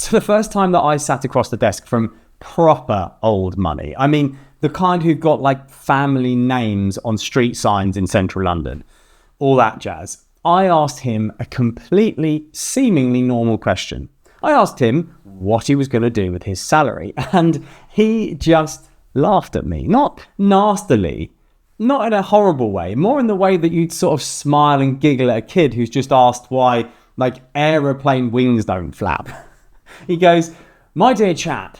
So the first time that I sat across the desk from proper old money, I mean, the kind who got like family names on street signs in central London, all that jazz, I asked him a completely seemingly normal question. I asked him what he was going to do with his salary, and he just laughed at me. Not nastily, not in a horrible way, more in the way that you'd sort of smile and giggle at a kid who's just asked why, like, aeroplane wings don't flap. He goes, "My dear chap,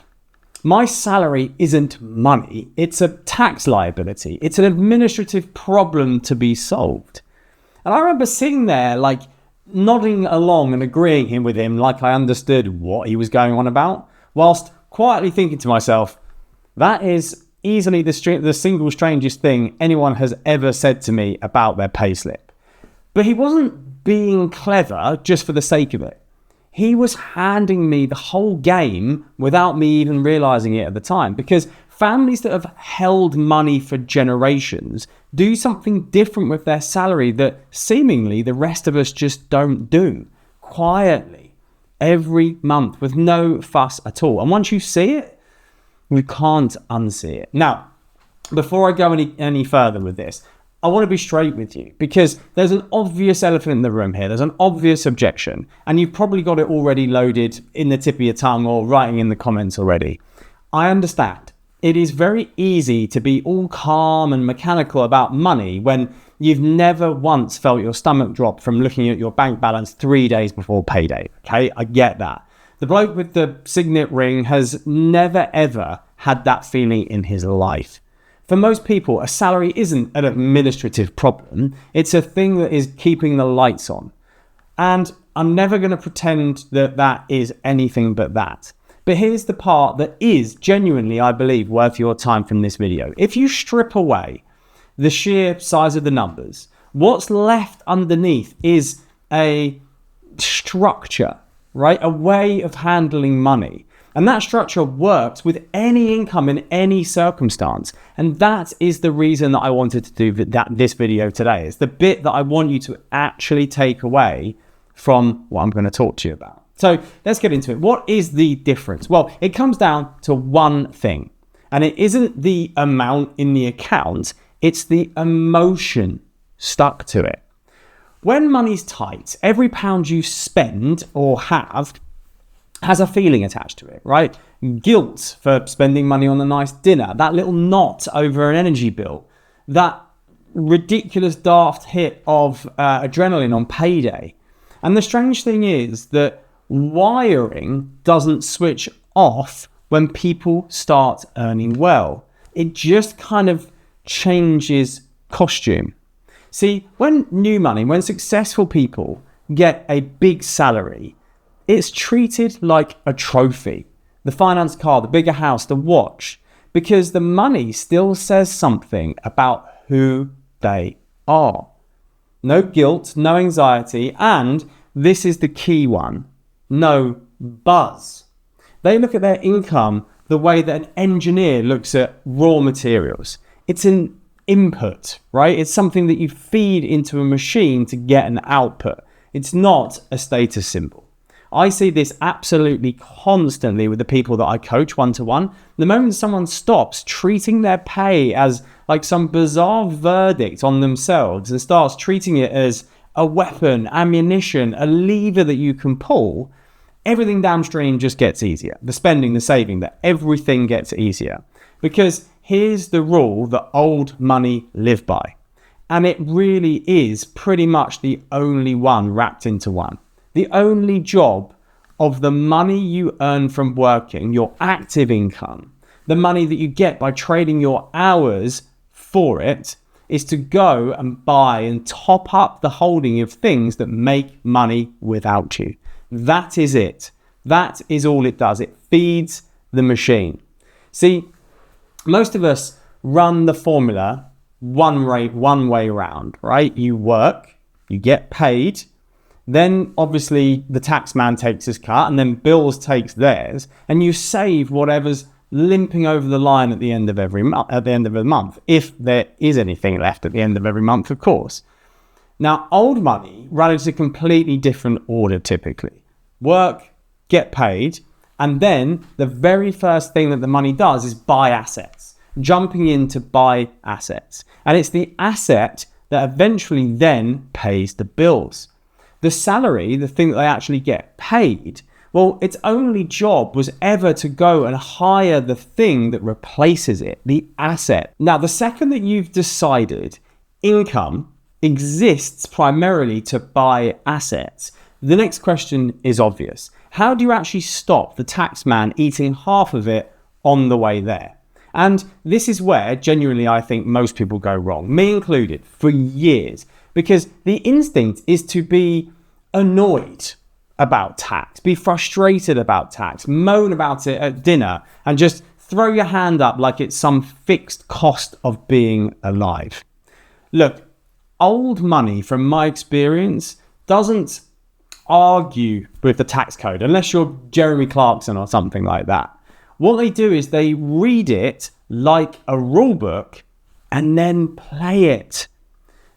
my salary isn't money. It's a tax liability. It's an administrative problem to be solved." And I remember sitting there, like, nodding along and agreeing with him like I understood what he was going on about, whilst quietly thinking to myself, that is easily the single strangest thing anyone has ever said to me about their payslip. But he wasn't being clever just for the sake of it. He was handing me the whole game without me even realizing it at the time, because families that have held money for generations do something different with their salary that seemingly the rest of us just don't do, quietly, every month, with no fuss at all. And once you see it, you can't unsee it. Now, before I go any further with this, I want to be straight with you, because there's an obvious elephant in the room here. There's an obvious objection, and you've probably got it already loaded in the tip of your tongue or writing in the comments already. I understand. It is very easy to be all calm and mechanical about money when you've never once felt your stomach drop from looking at your bank balance 3 days before payday. Okay, I get that. The bloke with the signet ring has never ever had that feeling in his life. For most people, a salary isn't an administrative problem. It's a thing that is keeping the lights on. And I'm never going to pretend that that is anything but that. But here's the part that is genuinely, I believe, worth your time from this video. If you strip away the sheer size of the numbers, what's left underneath is a structure, right? A way of handling money. And that structure works with any income in any circumstance. And that is the reason that I wanted to do this video today. It's the bit that I want you to actually take away from what I'm going to talk to you about. So let's get into it. What is the difference? Well, it comes down to one thing. And it isn't the amount in the account. It's the emotion stuck to it. When money's tight, every pound you spend or have has a feeling attached to it, right? Guilt for spending money on a nice dinner, that little knot over an energy bill, that ridiculous daft hit of adrenaline on payday. And the strange thing is that wiring doesn't switch off when people start earning well. It just kind of changes costume. See, when new money, when successful people get a big salary, it's treated like a trophy. The finance car, the bigger house, the watch, because the money still says something about who they are. No guilt, no anxiety, and this is the key one, no buzz. They look at their income the way that an engineer looks at raw materials. It's an input, right? It's something that you feed into a machine to get an output. It's not a status symbol. I see this absolutely constantly with the people that I coach one-to-one. The moment someone stops treating their pay as like some bizarre verdict on themselves and starts treating it as a weapon, ammunition, a lever that you can pull, everything downstream just gets easier. The spending, the saving, that everything gets easier. Because here's the rule that old money live by. And it really is pretty much the only one wrapped into one. The only job of the money you earn from working, your active income, the money that you get by trading your hours for it, is to go and buy and top up the holding of things that make money without you. That is it. That is all it does. It feeds the machine. See, most of us run the formula one way round, right? You work, you get paid, then obviously the tax man takes his cut, and then bills takes theirs, and you save whatever's limping over the line at the end of every month, at the end of the month, if there is anything left at the end of every month, of course. Now, old money runs a completely different order typically. Work, get paid, And then the very first thing that the money does is buy assets, jumping in to buy assets. And it's the asset that eventually then pays the bills. The salary, the thing that they actually get paid, well, its only job was ever to go and hire the thing that replaces it, the asset. Now, the second that you've decided income exists primarily to buy assets, the next question is obvious. How do you actually stop the tax man eating half of it on the way there? And this is where genuinely I think most people go wrong, me included, for years, because the instinct is to be annoyed about tax, be frustrated about tax, moan about it at dinner, and just throw your hand up like it's some fixed cost of being alive. Look, old money, from my experience, doesn't argue with the tax code unless you're Jeremy Clarkson or something like that. What they do is they read it like a rule book and then play it.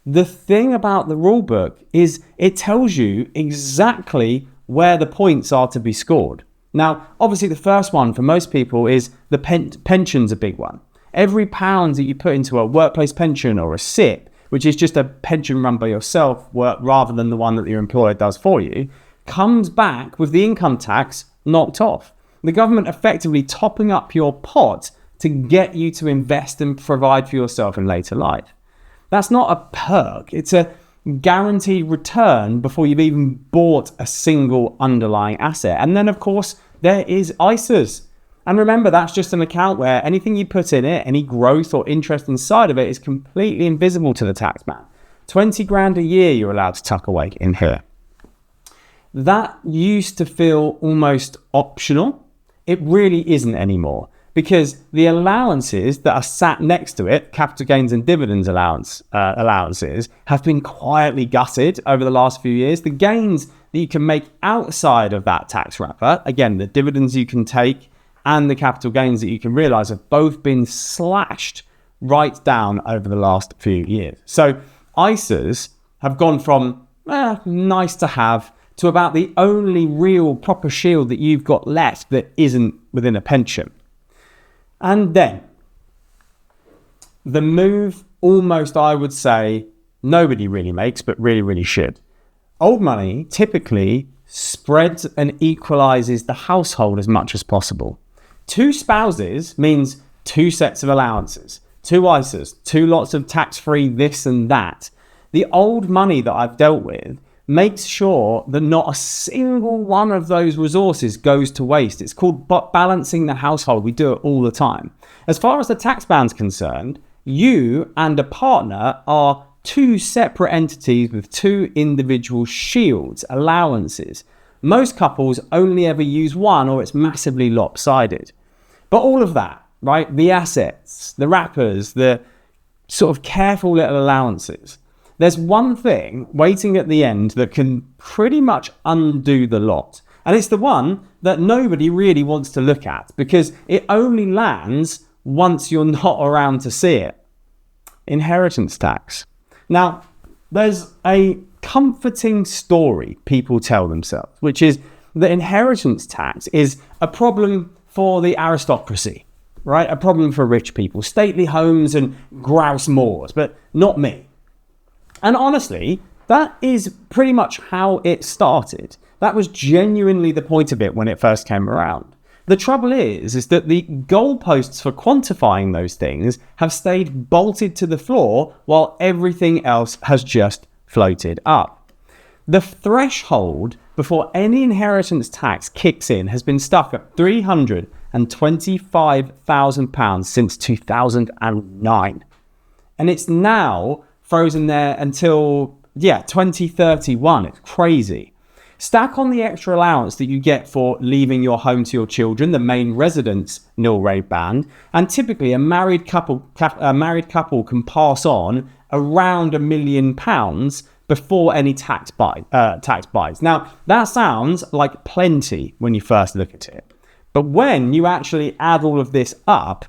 The thing about the rule book is it tells you exactly where the points are to be scored. Now, obviously the first one for most people is the pension's a big one. Every pound that you put into a workplace pension or a SIP, which is just a pension run by yourself rather than the one that your employer does for you, comes back with the income tax knocked off. The government effectively topping up your pot to get you to invest and provide for yourself in later life. That's not a perk. It's a guaranteed return before you've even bought a single underlying asset. And then, of course, there is ISAs. And remember, that's just an account where anything you put in it, any growth or interest inside of it, is completely invisible to the tax man. 20 grand a year you're allowed to tuck away in here. That used to feel almost optional. It really isn't anymore, because the allowances that are sat next to it, capital gains and dividends allowances, have been quietly gutted over the last few years. The gains that you can make outside of that tax wrapper, again, the dividends you can take and the capital gains that you can realize, have both been slashed right down over the last few years. So ISAs have gone from nice to have to about the only real proper shield that you've got left that isn't within a pension. And then the move almost, I would say, nobody really makes, but really, really should. Old money typically spreads and equalizes the household as much as possible. 2 spouses means 2 sets of allowances, 2 ISAs, 2 lots of tax-free this and that. The old money that I've dealt with makes sure that not a single one of those resources goes to waste. It's called balancing the household. We do it all the time. As far as the tax band's concerned, you and a partner are 2 separate entities with 2 individual shields, allowances. Most couples only ever use one, or it's massively lopsided. But all of that, right? The assets, the wrappers, the sort of careful little allowances. There's one thing waiting at the end that can pretty much undo the lot. And it's the one that nobody really wants to look at, because it only lands once you're not around to see it. Inheritance tax. Now, there's a comforting story people tell themselves, which is that inheritance tax is a problem for the aristocracy, right? A problem for rich people, stately homes and grouse moors, but not me. And honestly, that is pretty much how it started. That was genuinely the point of it when it first came around. The trouble is that the goalposts for quantifying those things have stayed bolted to the floor while everything else has just floated up. The threshold before any inheritance tax kicks in has been stuck at £325,000 since 2009. And it's now frozen there until 2031. It's crazy. Stack on the extra allowance that you get for leaving your home to your children, the main residence nil rate band, and typically a married couple can pass on around £1 million before any tax bites. Now, that sounds like plenty when you first look at it, but when you actually add all of this up,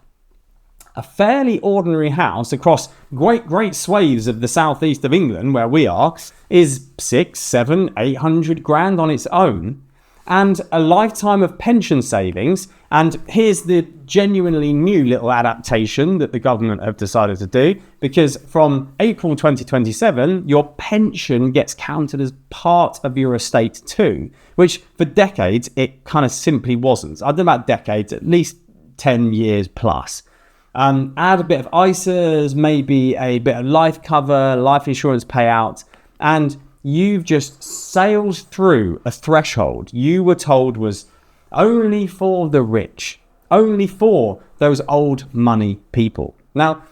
a fairly ordinary house across great swathes of the southeast of England, where we are, is 600, 700, 800 grand on its own. and a lifetime of pension savings. And here's the genuinely new little adaptation that the government have decided to do, because from April 2027, your pension gets counted as part of your estate too, which for decades, it kind of simply wasn't. I don't know about decades, at least 10 years plus. Add a bit of ISAs, maybe a bit of life cover, life insurance payout, and you've just sailed through a threshold you were told was only for the rich, only for those old money people. Now,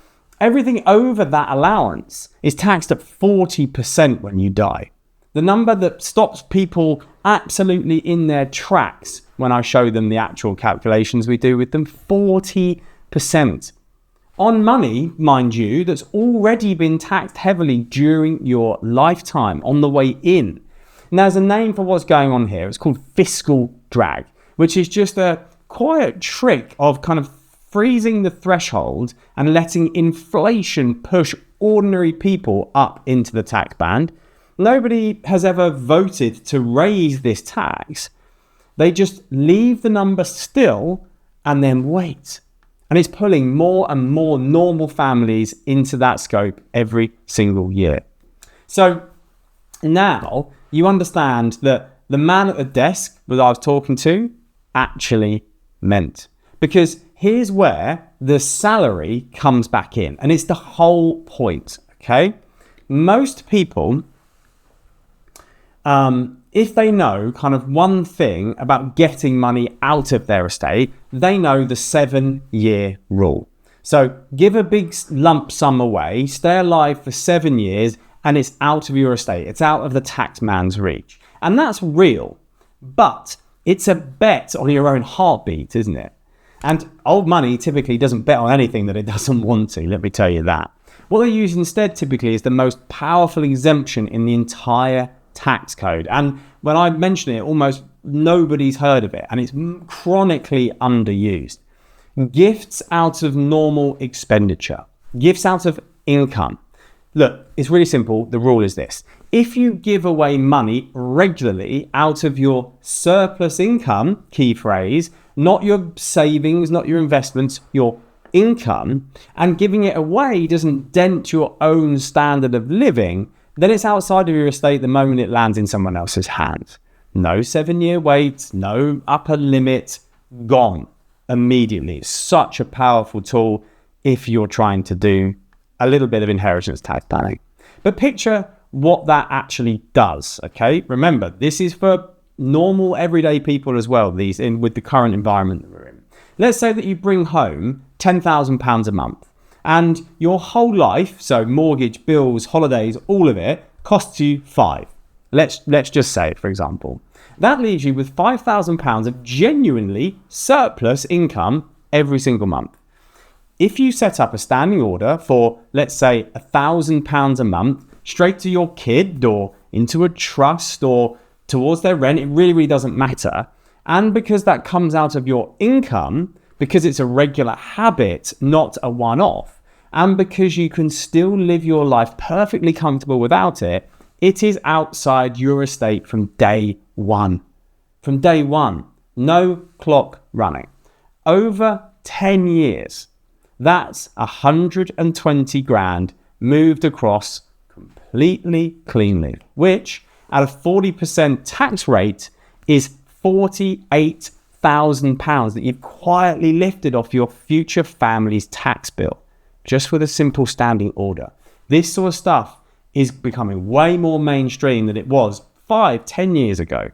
everything over that allowance is taxed at 40% when you die. The number that stops people absolutely in their tracks when I show them the actual calculations we do with them, 40%. On money, mind you, that's already been taxed heavily during your lifetime on the way in. And there's a name for what's going on here. It's called fiscal drag, which is just a quiet trick of kind of freezing the threshold and letting inflation push ordinary people up into the tax band. Nobody has ever voted to raise this tax. They just leave the number still and then wait. And it's pulling more and more normal families into that scope every single year. So now you understand that the man at the desk that I was talking to actually meant. Because here's where the salary comes back in. And it's the whole point, okay? Most people, if they know kind of one thing about getting money out of their estate, they know the 7-year rule. So give a big lump sum away, stay alive for 7 years, and it's out of your estate. It's out of the tax man's reach. And that's real, but it's a bet on your own heartbeat, isn't it? And old money typically doesn't bet on anything that it doesn't want to, let me tell you that. What they use instead typically is the most powerful exemption in the entire tax code. And when I mention it, almost nobody's heard of it, and it's chronically underused. Gifts out of normal expenditure, gifts out of income. Look, it's really simple. The rule is this. If you give away money regularly out of your surplus income, key phrase, not your savings, not your investments, your income, and giving it away doesn't dent your own standard of living, then it's outside of your estate the moment it lands in someone else's hands. No 7-year wait, no upper limit, gone immediately. It's such a powerful tool if you're trying to do a little bit of inheritance tax planning. But picture what that actually does, okay? Remember, this is for normal everyday people as well, with the current environment that we're in. Let's say that you bring home £10,000 a month. And your whole life, so mortgage, bills, holidays, all of it, costs you 5. Let's just say it, for example. That leaves you with £5,000 of genuinely surplus income every single month. If you set up a standing order for, let's say, £1,000 a month straight to your kid or into a trust or towards their rent, it really doesn't matter. And because that comes out of your income, because it's a regular habit, not a one-off, and because you can still live your life perfectly comfortable without it, it is outside your estate from day one. From day one, no clock running. Over 10 years, that's 120 grand moved across completely cleanly, which at a 40% tax rate is £48,000 that you've quietly lifted off your future family's tax bill, just with a simple standing order. This sort of stuff is becoming way more mainstream than it was 5-10 years ago.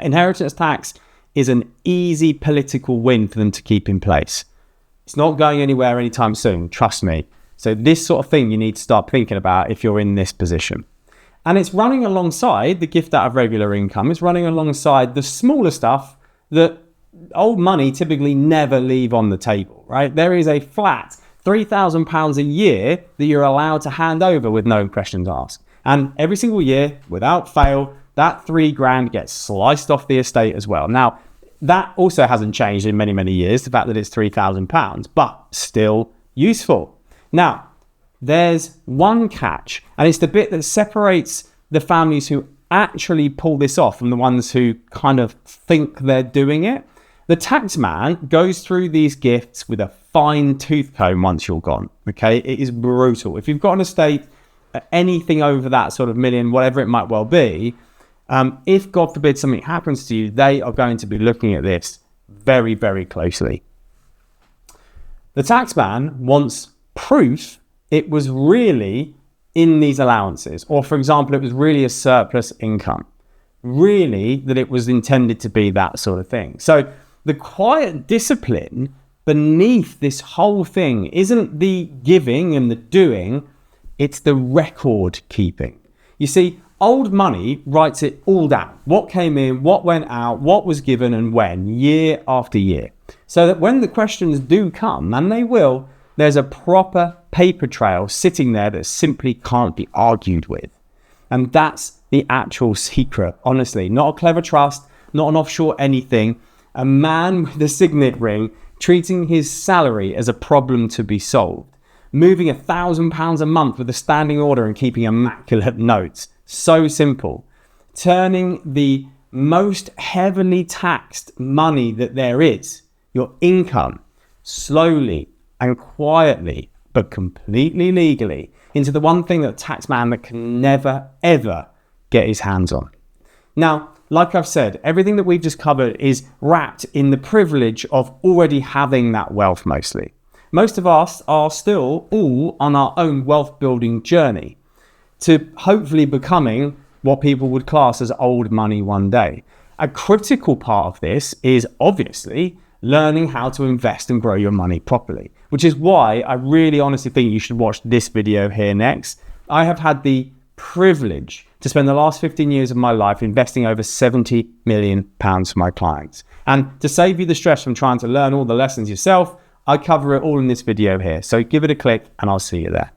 Inheritance tax is an easy political win for them to keep in place. It's not going anywhere anytime soon, trust me. So this sort of thing you need to start thinking about if you're in this position. And it's running alongside the gift out of regular income. It's running alongside the smaller stuff that old money typically never leave on the table, right? There is a flat £3,000 a year that you're allowed to hand over with no questions asked. And every single year, without fail, that £3,000 gets sliced off the estate as well. Now, that also hasn't changed in many, many years, the fact that it's £3,000, but still useful. Now, there's one catch, and it's the bit that separates the families who actually pull this off from the ones who kind of think they're doing it. The tax man goes through these gifts with a fine tooth comb once you're gone. Okay, it is brutal. If you've got an estate, anything over that sort of million, whatever it might well be, if God forbid something happens to you, they are going to be looking at this very, very closely. The tax man wants proof it was really in these allowances, or for example, it was really a surplus income, really that it was intended to be that sort of thing. So the quiet discipline beneath this whole thing isn't the giving and the doing, it's the record keeping. You see, old money writes it all down. What came in, what went out, what was given and when, year after year. So that when the questions do come, and they will, there's a proper paper trail sitting there that simply can't be argued with. And that's the actual secret, honestly. Not a clever trust, not an offshore anything. A man with a signet ring treating his salary as a problem to be solved. Moving £1,000 a month with a standing order and keeping immaculate notes. So simple. Turning the most heavily taxed money that there is, your income, slowly and quietly, but completely legally, into the one thing that a tax man that can never, ever get his hands on. Now, like I've said, everything that we've just covered is wrapped in the privilege of already having that wealth mostly. Most of us are still all on our own wealth building journey to hopefully becoming what people would class as old money one day. A critical part of this is obviously learning how to invest and grow your money properly, which is why I really honestly think you should watch this video here next. I have had the privilege to spend the last 15 years of my life investing over £70 million for my clients. And to save you the stress from trying to learn all the lessons yourself, I cover it all in this video here. So give it a click and I'll see you there.